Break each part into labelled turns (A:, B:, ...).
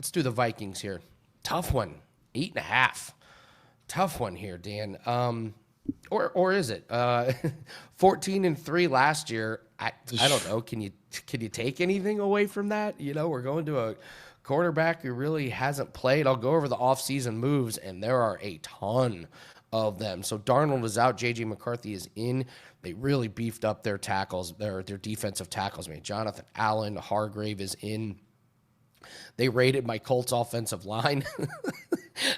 A: Let's do the Vikings here. Tough one. 8.5. Tough one here, Dan. Or is it 14-3 last year? I don't know. Can you take anything away from that? We're going to a quarterback who really hasn't played. I'll go over the offseason moves, and there are a ton of them. So Darnold is out. J.J. McCarthy is in. They really beefed up their tackles, their defensive tackles. Jonathan Allen, Hargrave is in. They raided my Colts offensive line.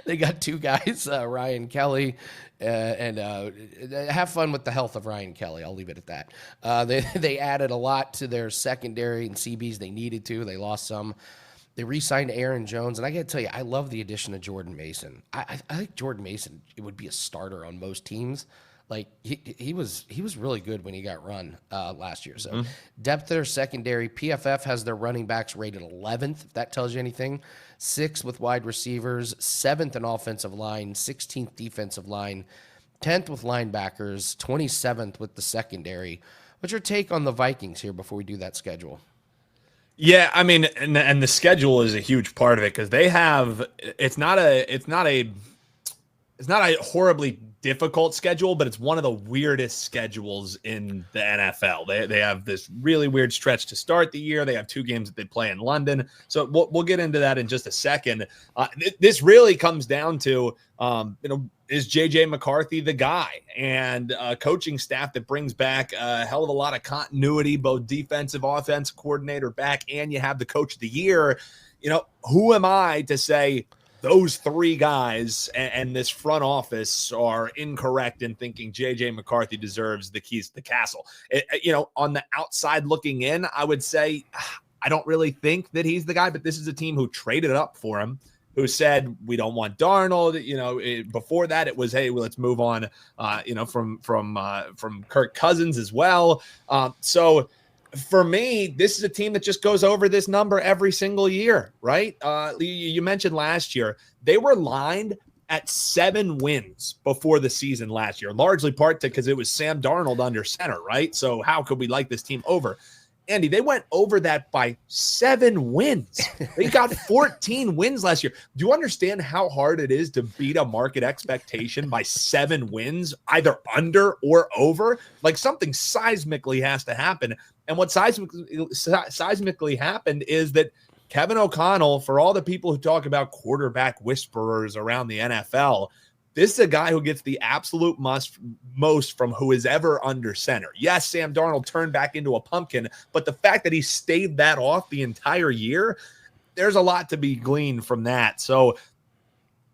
A: They got two guys, Ryan Kelly, and have fun with the health of Ryan Kelly. I'll leave it at that. They added a lot to their secondary and CBs. They needed to. They lost some. They re-signed Aaron Jones, and I got to tell you, I love the addition of Jordan Mason. I think Jordan Mason, it would be a starter on most teams. Like he was really good when he got run last year. So depth of their secondary. PFF has their running backs rated 11th, if that tells you anything. 6th with wide receivers, 7th in offensive line, 16th defensive line, 10th with linebackers, 27th with the secondary. What's your take on the Vikings here before we do that schedule?
B: Yeah, I mean, and the schedule is a huge part of it because they have it's not a horribly difficult schedule, but it's one of the weirdest schedules in the NFL. They have this really weird stretch to start the year. They have 2 games that they play in London. So we'll get into that in just a second. This really comes down to, is J.J. McCarthy the guy? And a coaching staff that brings back a hell of a lot of continuity, both defensive, offensive coordinator back, and you have the coach of the year. Who am I to say those 3 guys and this front office are incorrect in thinking J.J. McCarthy deserves the keys to the castle? On the outside looking in, I would say I don't really think that he's the guy, but this is a team who traded up for him, who said, we don't want Darnold. Before that, it was, hey, well, let's move on, from Kirk Cousins as well. So for me, this is a team that just goes over this number every single year, right? You mentioned last year, they were lined at 7 wins before the season last year, largely part because it was Sam Darnold under center, right? So how could we like this team over? Andy, they went over that by 7 wins. They got 14 wins last year. Do you understand how hard it is to beat a market expectation by 7 wins, either under or over? Like, something seismically has to happen. And what seismically happened is that Kevin O'Connell, for all the people who talk about quarterback whisperers around the NFL, this is a guy who gets the absolute most from who is ever under center. Yes, Sam Darnold turned back into a pumpkin, but the fact that he stayed that off the entire year, there's a lot to be gleaned from that. So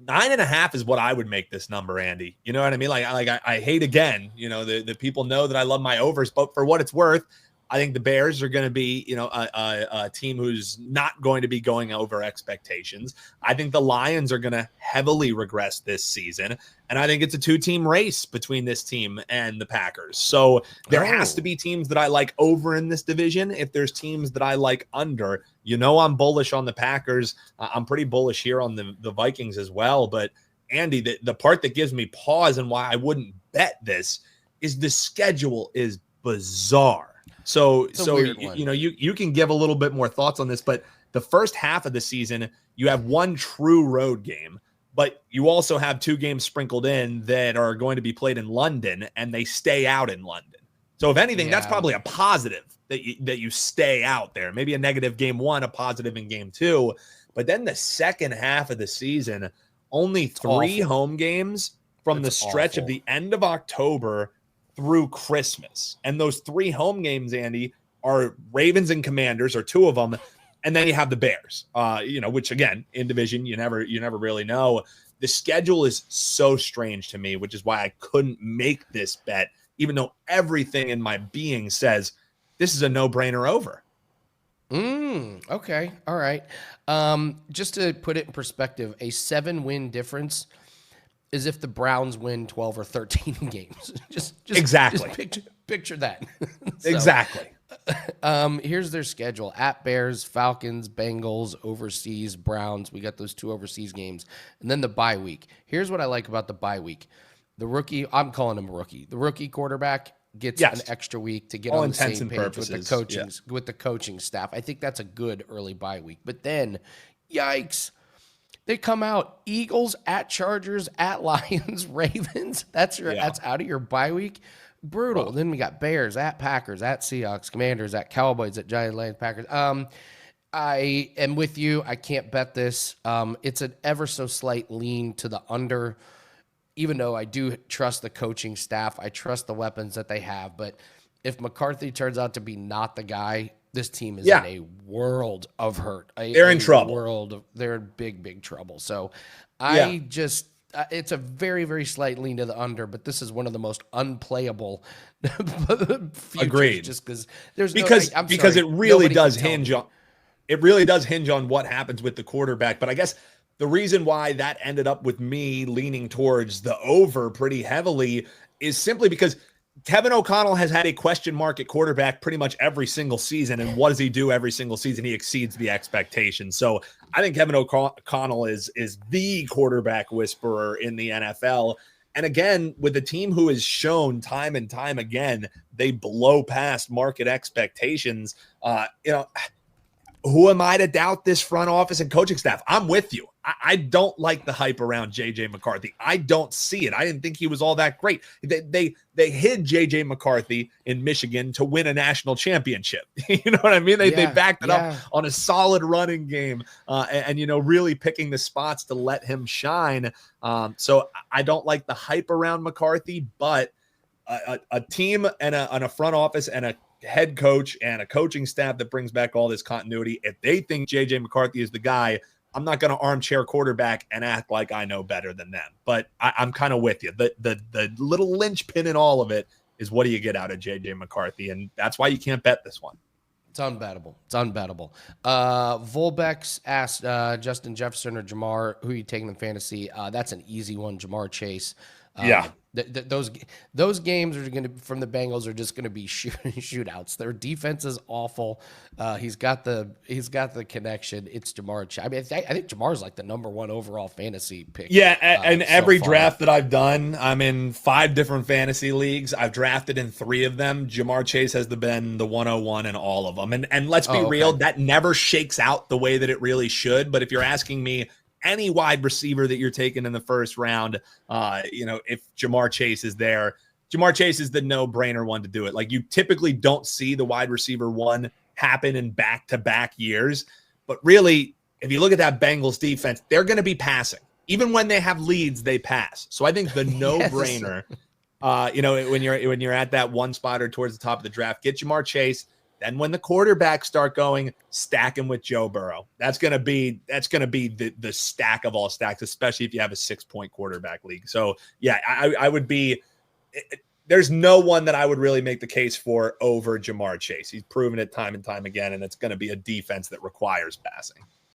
B: 9.5 is what I would make this number, Andy. You know what I mean? Like I hate, again, the people know that I love my overs, but for what it's worth, I think the Bears are going to be, a team who's not going to be going over expectations. I think the Lions are going to heavily regress this season. And I think it's a 2-team race between this team and the Packers. So there has to be teams that I like over in this division. If there's teams that I like under, I'm bullish on the Packers. I'm pretty bullish here on the Vikings as well. But Andy, the part that gives me pause and why I wouldn't bet this is the schedule is bizarre. So you can give a little bit more thoughts on this, but the first half of the season, you have 1 true road game, but you also have 2 games sprinkled in that are going to be played in London, and they stay out in London. So if anything, that's probably a positive that you stay out there. Maybe a negative game 1, a positive in game 2. But then the second half of the season, only 3 home games from the stretch of the end of October through Christmas. And those 3 home games, Andy, are Ravens and Commanders, or 2 of them. And then you have the Bears, which, again, in division, you never really know. The schedule is so strange to me, which is why I couldn't make this bet, even though everything in my being says this is a no-brainer over.
A: Okay. All right. Just to put it in perspective, a 7-win difference is if the Browns win 12 or 13 games. Just
B: exactly.
A: Just picture that.
B: Exactly.
A: Here's their schedule: at Bears, Falcons, Bengals, overseas, Browns. We got those 2 overseas games, and then the bye week. Here's what I like about the bye week: the rookie. I'm calling him a rookie. The rookie quarterback gets an extra week to get on the same page with the coaching staff. I think that's a good early bye week. But then Yikes. They come out Eagles at Chargers at Lions, Ravens. That's out of your bye week. Brutal. Then we got Bears at Packers at Seahawks, Commanders at Cowboys at Giants, Lions, Packers. I am with you. I can't bet this. It's an ever so slight lean to the under, even though I do trust the coaching staff. I trust the weapons that they have. But if McCarthy turns out to be not the guy, this team is in a world of hurt.
B: They're in trouble.
A: They're in big, big trouble. So it's a very, very slight lean to the under, but this is one of the most unplayable futures.
B: Agreed.
A: Just because
B: it really does hinge on what happens with the quarterback. But I guess the reason why that ended up with me leaning towards the over pretty heavily is simply because Kevin O'Connell has had a question mark at quarterback pretty much every single season. And what does he do every single season? He exceeds the expectations. So I think Kevin O'Connell is the quarterback whisperer in the NFL. And again, with a team who has shown time and time again, they blow past market expectations. Who am I to doubt this front office and coaching staff? I'm with you. I don't like the hype around J.J. McCarthy. I don't see it. I didn't think he was all that great. They hid J.J. McCarthy in Michigan to win a national championship. You know what I mean? They backed it up on a solid running game and really picking the spots to let him shine. So I don't like the hype around McCarthy, but a team and a front office and a head coach and a coaching staff that brings back all this continuity, if they think JJ McCarthy is the guy, I'm not going to armchair quarterback and act like I know better than them. But I'm kind of with you. The little linchpin in all of it is, what do you get out of JJ McCarthy? And that's why you can't bet this one.
A: It's unbettable. Volbex asked Justin Jefferson or Jamar, who are you taking in fantasy? That's an easy one, Jamar Chase. Those games are going to, from the Bengals, are just going to be shootouts. Their defense is awful. He's got the connection. It's Jamar. I mean, I think Jamar's like the number one overall fantasy pick.
B: Yeah, and every draft that I've done, I'm in 5 different fantasy leagues. I've drafted in 3 of them. Jamar Chase has been the 101 in all of them. And let's be real, that never shakes out the way that it really should. But if you're asking me, any wide receiver that you're taking in the first round, if Jamar Chase is there, Jamar Chase is the no-brainer one to do it. Like, you typically don't see the wide receiver one happen in back-to-back years. But really, if you look at that Bengals defense, they're going to be passing. Even when they have leads, they pass. So I think the no-brainer, when you're at that one spot or towards the top of the draft, get Jamar Chase. Then when the quarterbacks start going, stack him with Joe Burrow. That's gonna be the stack of all stacks, especially if you have a 6-point quarterback league. So yeah, I would be. There's no one that I would really make the case for over Jamar Chase. He's proven it time and time again, and it's going to be a defense that requires passing.